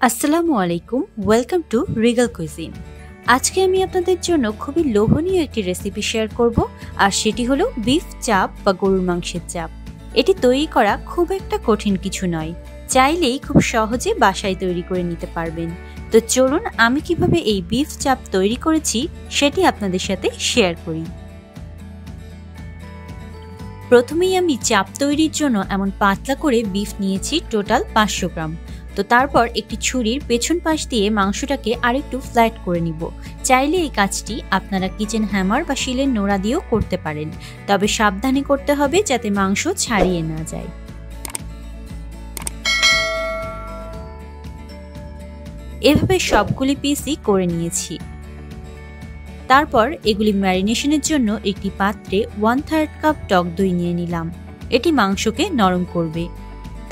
আসসালামু আলাইকুম, welcome to regal cuisine. আজকে আমি আপনাদের জন্য খুবই লোভনীয় একটি রেসিপি শেয়ার করব, আর সেটি হলো বিফ চাপ বা গরুর মাংসের চাপ। এটি তৈরি করা খুব একটা কঠিন কিছু নয়, চাইলেই খুব সহজে বাসায় তৈরি করে নিতে পারবেন। তো চলুন আমি কিভাবে এই বিফ চাপ তৈরি করেছি সেটি আপনাদের সাথে শেয়ার করি। প্রথমেই আমি চাপ তৈরির জন্য এমন পাতলা করে বিফ নিয়েছি টোটাল 500 গ্রাম। তো তারপর একটি ছুরির পেছন পাশ দিয়ে মাংসটাকে আরেকটু ফ্ল্যাট করে নিব। চাইলে এই কাজটি আপনারা কিচেন হ্যামার বা শিলের নোড়া দিয়েও করতে পারেন, তবে সাবধানে করতে হবে যাতে মাংস ছাড়িয়ে না যায়। এভাবে সবগুলি পিসই করে নিয়েছি। তারপর এগুলি ম্যারিনেশনের জন্য একটি পাত্রে 1/3 কাপ টক দই নিয়ে নিলাম। এটি মাংসকে নরম করবে।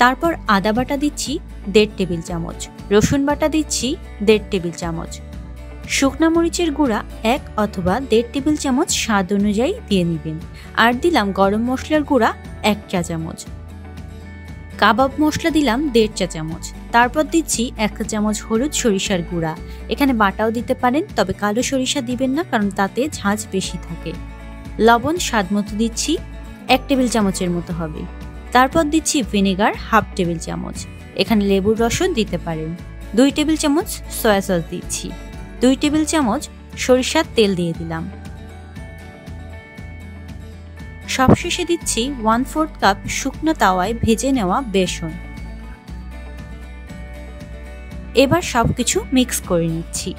তারপর আদা বাটা দিচ্ছি 1.5 টেবিল চামচ, রসুন বাটা দিচ্ছি 1.5 টেবিল চামচ, শুকনা মরিচের গুঁড়া 1 অথবা 1.5 টেবিল চামচ স্বাদ অনুযায়ী দিয়ে নেবেন। আর দিলাম গরম মশলার গুঁড়া 1 চা চামচ, কাবাব মশলা দিলাম 1.5 চা চামচ। তারপর দিচ্ছি 1 চা চামচ হলুদ সরিষার গুঁড়া। এখানে বাটাও দিতে পারেন, তবে কালো সরিষা দিবেন না, কারণ তাতে ঝাঁঝ বেশি থাকে। লবণ স্বাদ মতো দিচ্ছি, 1 টেবিল চামচের মতো হবে। তারপর দিচ্ছি ভিনেগার 1/2 টেবিল চামচ। এখানে লেবুর রসও দিতে পারেন। 2 টেবিল চামচ সয়া সস দিচ্ছি। 2 টেবিল চামচ সরিষার তেল দিয়ে দিলাম। সবশেষে দিচ্ছি 1/4 কাপ শুকনো তাওয়ায় ভেজে নেওয়া বেসন। এবার সবকিছু মিক্স করে নিচ্ছি।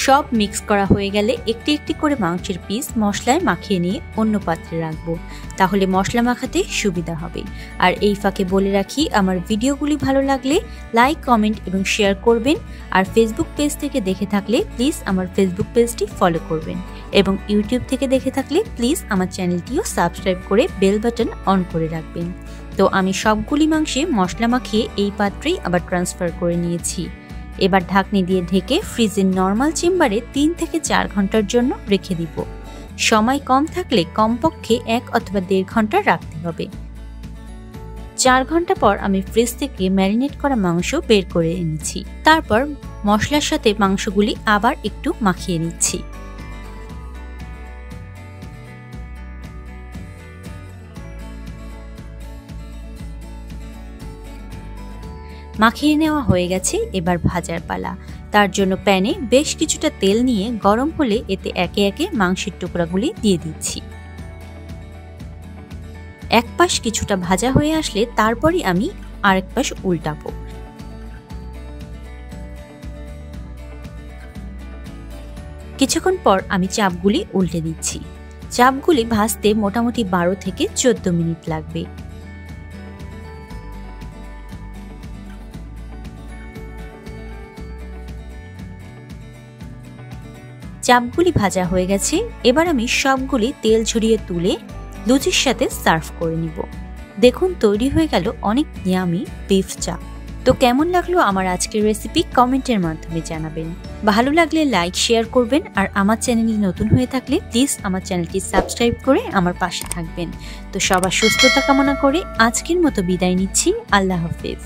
সব মিক্স করা হয়ে গেলে একটি একটি করে মাংসের পিস মশলায় মাখিয়ে নিয়ে অন্য পাত্রে রাখবো, তাহলে মশলা মাখাতে সুবিধা হবে। আর এই ফাঁকে বলে রাখি, আমার ভিডিওগুলি ভালো লাগলে লাইক, কমেন্ট এবং শেয়ার করবেন। আর ফেসবুক পেজ থেকে দেখে থাকলে প্লিজ আমার ফেসবুক পেজটি ফলো করবেন, এবং ইউটিউব থেকে দেখে থাকলে প্লিজ আমার চ্যানেলটিও সাবস্ক্রাইব করে বেল বাটন অন করে রাখবেন। তো আমি সবগুলি মাংসে মশলা মাখিয়ে এই পাত্রেই আবার ট্রান্সফার করে নিয়েছি। এবার ঢাকনি দিয়ে ঢেকে ফ্রিজের নর্মাল চেম্বারে 3 থেকে 4 ঘন্টার জন্য রেখে দিব। সময় কম থাকলে কমপক্ষে 1 অথবা 1.5 ঘন্টা রাখতে হবে। 4 ঘন্টা পর আমি ফ্রিজ থেকে ম্যারিনেট করা মাংস বের করে এনেছি। তারপর মশলার সাথে মাংসগুলি আবার একটু মাখিয়ে নিচ্ছি। মাখিয়ে নেওয়া হয়ে গেছে, এবার ভাজার পালা। তার জন্য প্যানে বেশ কিছুটা তেল নিয়ে গরম হলে এতে একে একে মাংসের টুকরাগুলি দিয়ে দিচ্ছি। এক পাশ কিছুটা ভাজা হয়ে আসলে তারপরই আমি আরেক পাশ উল্টাবো। কিছুক্ষণ পর আমি চাপগুলি উল্টে দিচ্ছি। চাপগুলি ভাজতে মোটামুটি 12 থেকে 14 মিনিট লাগবে। চাপগুলি ভাজা হয়ে গেছে, এবার আমি সবগুলি তেল ঝরিয়ে তুলে লুচির সাথে সার্ভ করে নিব। দেখুন তৈরি হয়ে গেল অনেক ইয়ামি বিফ চাপ। তো কেমন লাগলো আমার আজকের রেসিপি কমেন্টের মাধ্যমে জানাবেন। ভালো লাগলে লাইক, শেয়ার করবেন। আর আমার চ্যানেলে নতুন হয়ে থাকলে প্লিজ আমার চ্যানেলটি সাবস্ক্রাইব করে আমার পাশে থাকবেন। তো সবার সুস্থতা কামনা করে আজকের মতো বিদায় নিচ্ছি। আল্লাহ হাফেজ।